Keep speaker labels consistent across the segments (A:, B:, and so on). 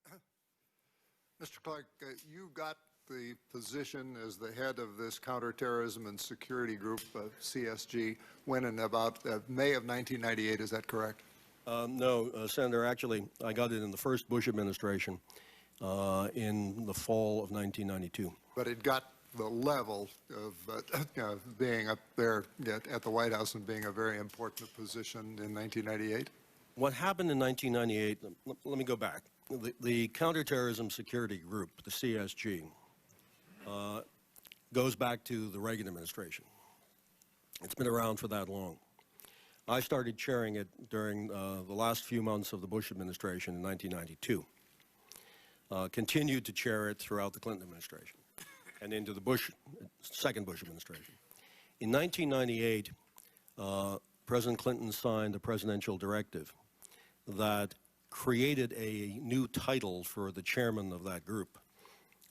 A: Gorton.
B: Mr. Clarke, you got the position as the head of this counterterrorism and security group, CSG, when in about May of 1998, is that correct?
C: No, Senator, actually, I got it in the first Bush administration in the fall of 1992.
B: But it got the level of being up there at the White House and being a very important position in 1998?
C: What happened in 1998, let me go back. The Counterterrorism Security Group, the CSG, goes back to the Reagan administration. It's been around for that long. I started chairing it during the last few months of the Bush administration in 1992. Continued to chair it throughout the Clinton administration and into the second Bush administration. In 1998, President Clinton signed a presidential directive that created a new title for the chairman of that group.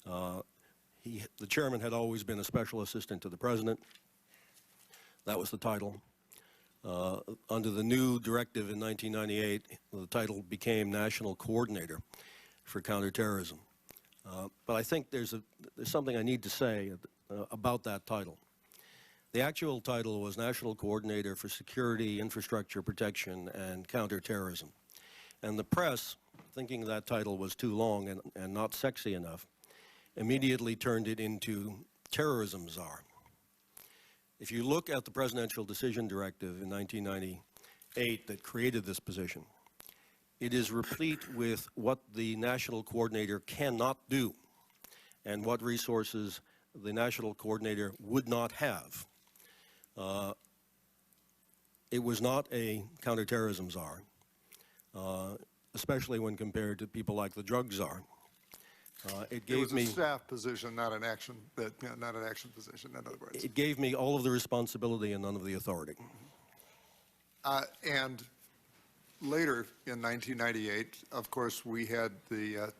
C: The chairman had always been a special assistant to the president. That was the title. Under the new directive in 1998, the title became National Coordinator for Counterterrorism. But I think there's something I need to say about that title. The actual title was National Coordinator for Security, Infrastructure Protection, and Counterterrorism. And the press, thinking that title was too long and not sexy enough, immediately turned it into Terrorism Czar. If you look at the Presidential Decision Directive in 1998 that created this position, it is replete with what the National Coordinator cannot do and what resources the National Coordinator would not have. It was not a counterterrorism czar, especially when compared to people like the drug czar. It
B: was a staff position, not an action, not an action position, in other words.
C: It gave me all of the responsibility and none of the authority.
B: And later in 1998, of course, we had the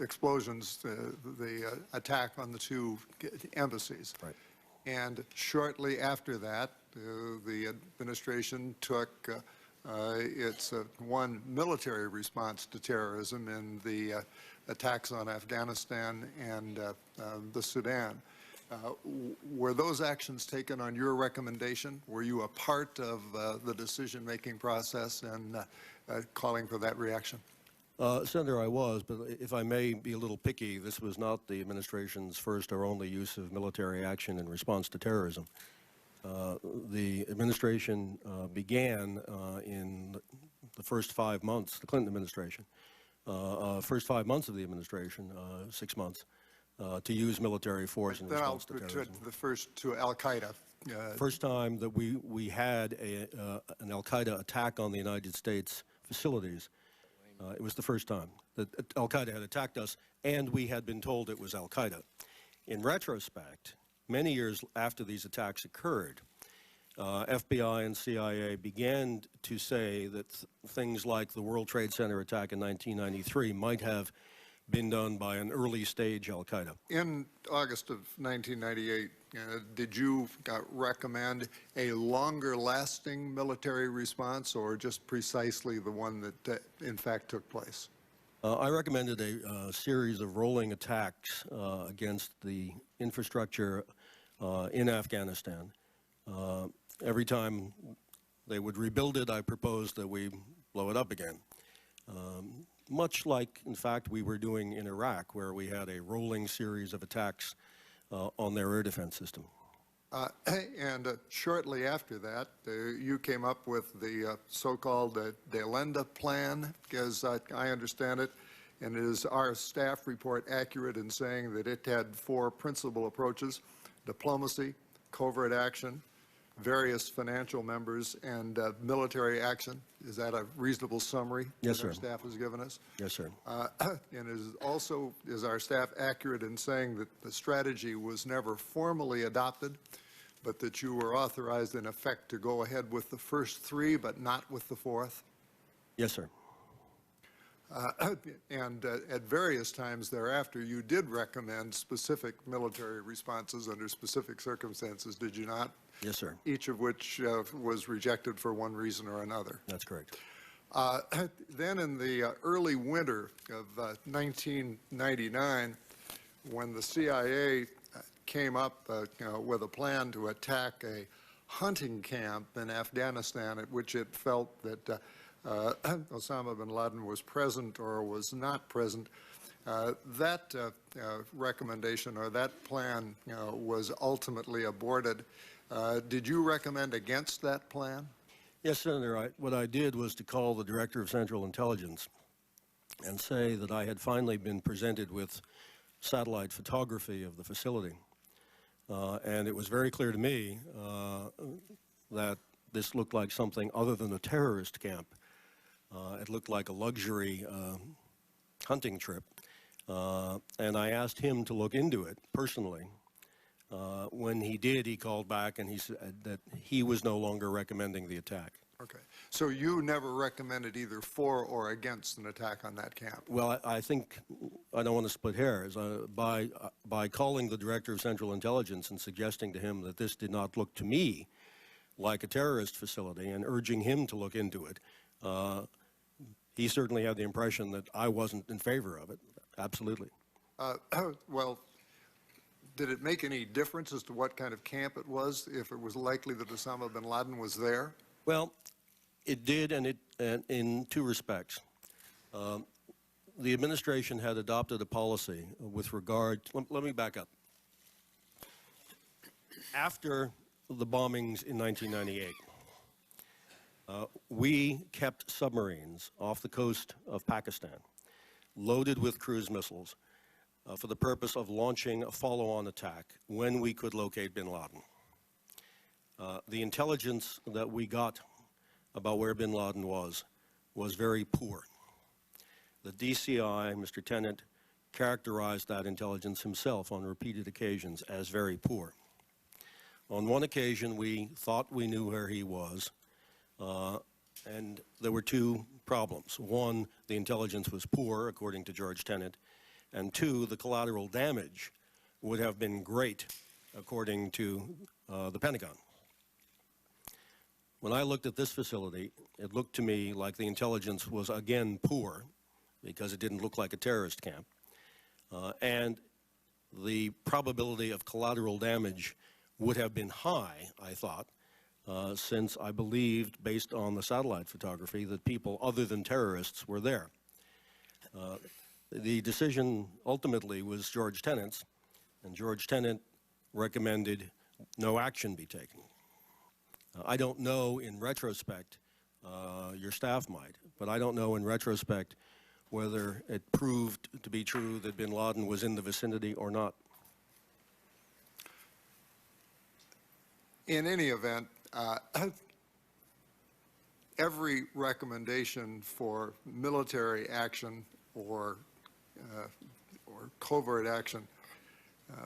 B: explosions, the attack on the two embassies.
C: Right.
B: And shortly after that, the administration took its one military response to terrorism in the attacks on Afghanistan and the Sudan. Were those actions taken on your recommendation? Were you a part of the decision-making process and calling for that reaction?
C: Senator, I was, but if I may be a little picky, this was not the administration's first or only use of military action in response to terrorism. The administration began in the first 5 months, the Clinton administration, first 5 months of the administration, 6 months, to use military force in response to terrorism.
B: Then I'll the first to Al-Qaeda.
C: First time that we had an Al-Qaeda attack on the United States facilities. It was the first time that Al-Qaeda had attacked us, and we had been told it was Al-Qaeda. In retrospect, many years after these attacks occurred, FBI and CIA began to say that things like the World Trade Center attack in 1993 might have been done by an early stage Al-Qaeda.
B: In August of 1998, did you recommend a longer lasting military response or just precisely the one that in fact took place?
C: I recommended a series of rolling attacks against the infrastructure in Afghanistan. Every time they would rebuild it, I proposed that we blow it up again. Much like, in fact, we were doing in Iraq, where we had a rolling series of attacks on their air defense system.
B: And shortly after that, you came up with the so-called Delenda Plan, as I understand it. And is our staff report accurate in saying that it had 4 principal approaches: diplomacy, covert action, various financial members, and military action? Is that a reasonable summary?
C: Yes,
B: that
C: sir.
B: Our staff has given us?
C: Yes, sir.
B: And is our staff accurate in saying that the strategy was never formally adopted, but that you were authorized in effect to go ahead with the first 3, but not with the 4th?
C: Yes, sir.
B: And at various times thereafter, you did recommend specific military responses under specific circumstances, did you not?
C: Yes, sir.
B: Each of which was rejected for one reason or another.
C: That's correct.
B: Then in the early winter of 1999, when the CIA came up with a plan to attack a hunting camp in Afghanistan at which it felt that Osama bin Laden was present or was not present, that recommendation or that plan was ultimately aborted. Did you recommend against that plan?
C: Yes, Senator. What I did was to call the Director of Central Intelligence and say that I had finally been presented with satellite photography of the facility. And it was very clear to me that this looked like something other than a terrorist camp. It looked like a luxury hunting trip. And I asked him to look into it personally. When he did, he called back and he said that he was no longer recommending the attack.
B: Okay. So you never recommended either for or against an attack on that camp?
C: Well, I think I don't want to split hairs. By calling the Director of Central Intelligence and suggesting to him that this did not look to me like a terrorist facility and urging him to look into it, he certainly had the impression that I wasn't in favor of it. Absolutely.
B: Well, did it make any difference as to what kind of camp it was, if it was likely that Osama bin Laden was there?
C: Well, it did, and in two respects. The administration had adopted a policy with regard, let me back up. After the bombings in 1998, we kept submarines off the coast of Pakistan, loaded with cruise missiles, for the purpose of launching a follow-on attack when we could locate bin Laden. The intelligence that we got about where bin Laden was very poor. The DCI, Mr. Tennant, characterized that intelligence himself on repeated occasions as very poor. On one occasion, we thought we knew where he was, and there were two problems. One, the intelligence was poor, according to George Tennant, and two, the collateral damage would have been great, according to the Pentagon. When I looked at this facility, it looked to me like the intelligence was again poor, because it didn't look like a terrorist camp, and the probability of collateral damage would have been high, I thought, since I believed, based on the satellite photography, that people other than terrorists were there. The decision ultimately was George Tennant's, and George Tennant recommended no action be taken. I don't know in retrospect, your staff might, but I don't know in retrospect whether it proved to be true that bin Laden was in the vicinity or not.
B: In any event, every recommendation for military action or covert action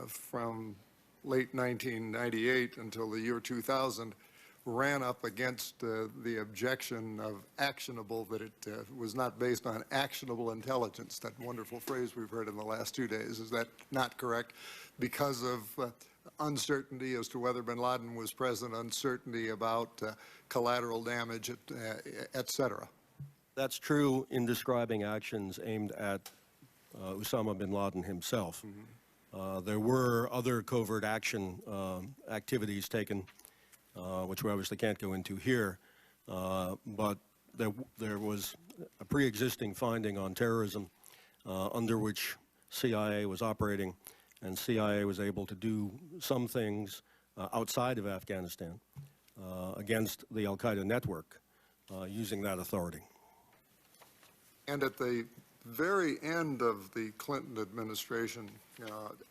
B: from late 1998 until the year 2000 ran up against the objection of actionable, that it was not based on actionable intelligence, that wonderful phrase we've heard in the last 2 days. Is that not correct? Because of uncertainty as to whether bin Laden was present, uncertainty about collateral damage, et cetera.
C: That's true in describing actions aimed at Osama bin Laden himself. Mm-hmm. There were other covert action activities taken, which we obviously can't go into here, but there was a pre-existing finding on terrorism under which CIA was operating, and CIA was able to do some things outside of Afghanistan against the al-Qaeda network using that authority.
B: And at the very end of the Clinton administration,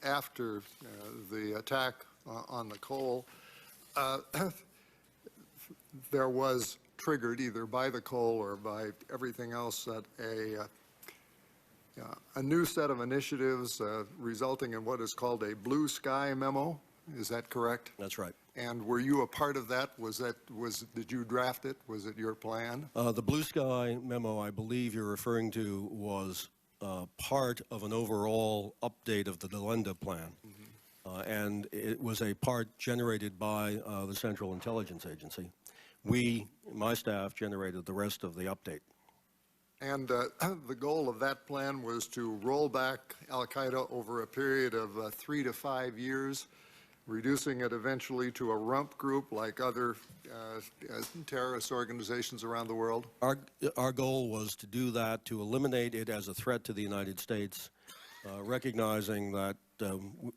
B: after the attack on the Cole, there was triggered either by the Cole or by everything else that a new set of initiatives resulting in what is called a blue sky memo. Is that correct?
C: That's right.
B: And were you a part of that? Did you draft it? Was it your plan?
C: The blue sky memo I believe you're referring to was part of an overall update of the Delenda plan. Mm-hmm. And it was a part generated by the Central Intelligence Agency. We, my staff, generated the rest of the update.
B: And the goal of that plan was to roll back al-Qaeda over a period of 3 to 5 years, reducing it eventually to a rump group like other terrorist organizations around the world?
C: Our goal was to do that, to eliminate it as a threat to the United States, recognizing that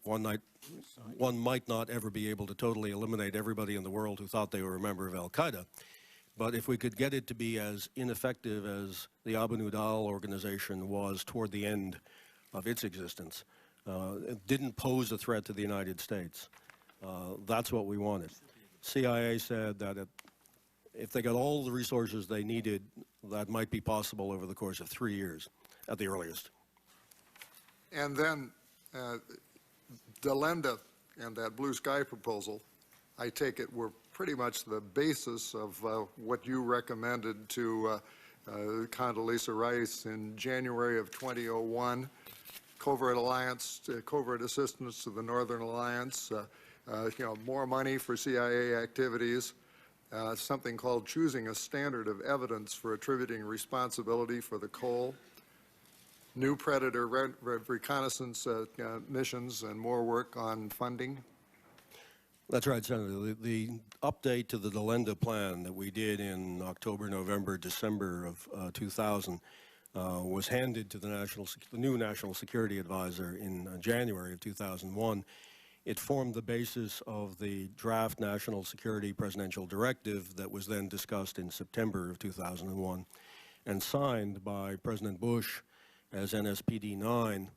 C: one might not ever be able to totally eliminate everybody in the world who thought they were a member of al-Qaeda. But if we could get it to be as ineffective as the Abu Nidal organization was toward the end of its existence, it didn't pose a threat to the United States. That's what we wanted. CIA said that if they got all the resources they needed, that might be possible over the course of 3 years at the earliest.
B: And then Delenda and that Blue Sky proposal, I take it, were pretty much the basis of what you recommended to Condoleezza Rice in January of 2001, covert alliance, covert assistance to the Northern Alliance, more money for CIA activities, something called choosing a standard of evidence for attributing responsibility for the coal, new Predator reconnaissance missions, and more work on funding.
C: That's right, Senator. The update to the Delenda plan that we did in October, November, December of 2000 was handed to the new National Security Advisor in January of 2001. It formed the basis of the draft National Security Presidential Directive that was then discussed in September of 2001 and signed by President Bush as NSPD 9,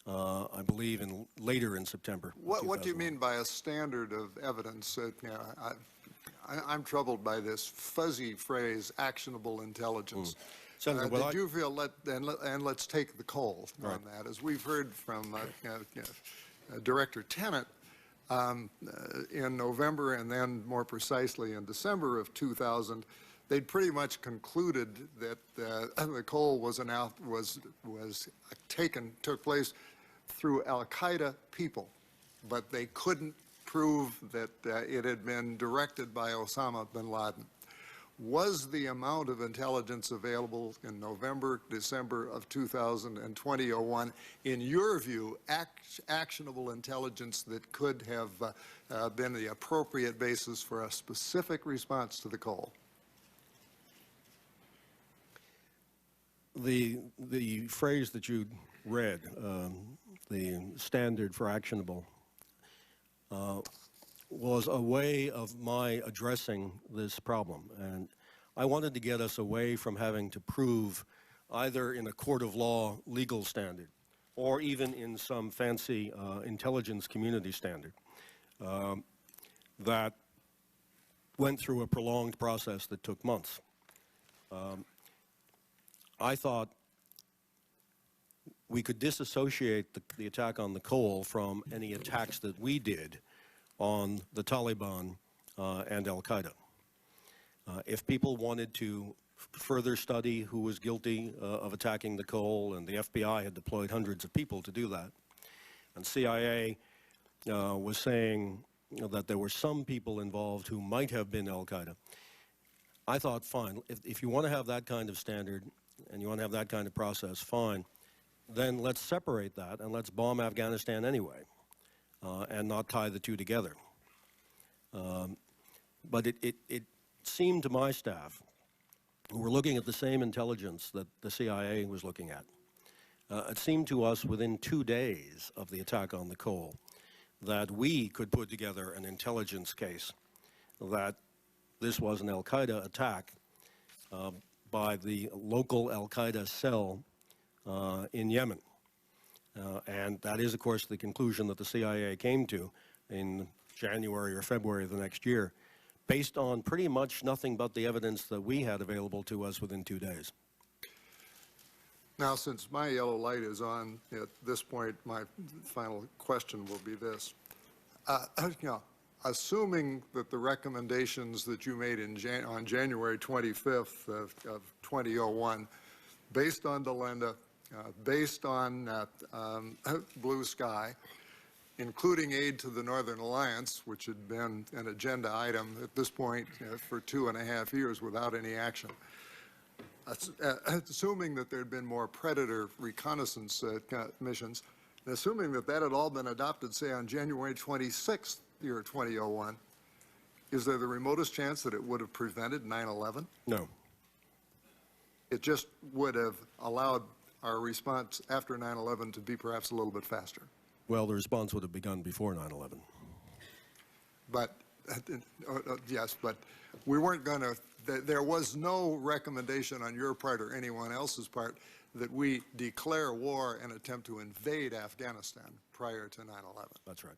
C: I believe, later in September.
B: What do you mean by a standard of evidence? I'm troubled by this fuzzy phrase, actionable intelligence.
C: Senator,
B: did you feel, and let's take the coal on that, as we've heard from Director Tenet in November and then more precisely in December of 2000, they'd pretty much concluded that the coal took place through al-Qaeda people, but they couldn't prove that it had been directed by Osama bin Laden. Was the amount of intelligence available in November, December of 2000 and 2001, in your view, actionable intelligence that could have been the appropriate basis for a specific response to the coal?
C: The phrase that you read, the standard for actionable, was a way of my addressing this problem. And I wanted to get us away from having to prove either in a court of law legal standard or even in some fancy intelligence community standard that went through a prolonged process that took months. I thought we could disassociate the attack on the coal from any attacks that we did on the Taliban and al-Qaeda. If people wanted to further study who was guilty of attacking the coal, and the FBI had deployed hundreds of people to do that, and CIA was saying that there were some people involved who might have been al-Qaeda, I thought, fine, if you want to have that kind of standard and you want to have that kind of process, fine, then let's separate that and let's bomb Afghanistan anyway and not tie the two together. But it seemed to my staff, who were looking at the same intelligence that the CIA was looking at, it seemed to us within 2 days of the attack on the coal that we could put together an intelligence case that this was an al-Qaeda attack by the local al-Qaeda cell in Yemen. And that is, of course, the conclusion that the CIA came to in January or February of the next year, based on pretty much nothing but the evidence that we had available to us within 2 days.
B: Now, since my yellow light is on at this point, my final question will be this. Assuming that the recommendations that you made on January 25th of 2001, based on Delenda, based on Blue Sky, including aid to the Northern Alliance, which had been an agenda item at this point for 2.5 years without any action. assuming that there'd been more Predator reconnaissance missions, and assuming that that had all been adopted, say, on January 26th, year 2001, is there the remotest chance that it would have prevented 9/11?
C: No.
B: It just would have allowed our response after 9/11 to be perhaps a little bit faster.
C: Well, the response would have begun before 9/11.
B: But, yes, but we weren't going to, there was no recommendation on your part or anyone else's part that we declare war and attempt to invade Afghanistan prior to 9/11.
C: That's right.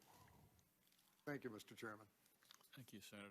B: Thank you, Mr. Chairman.
A: Thank you, Senator.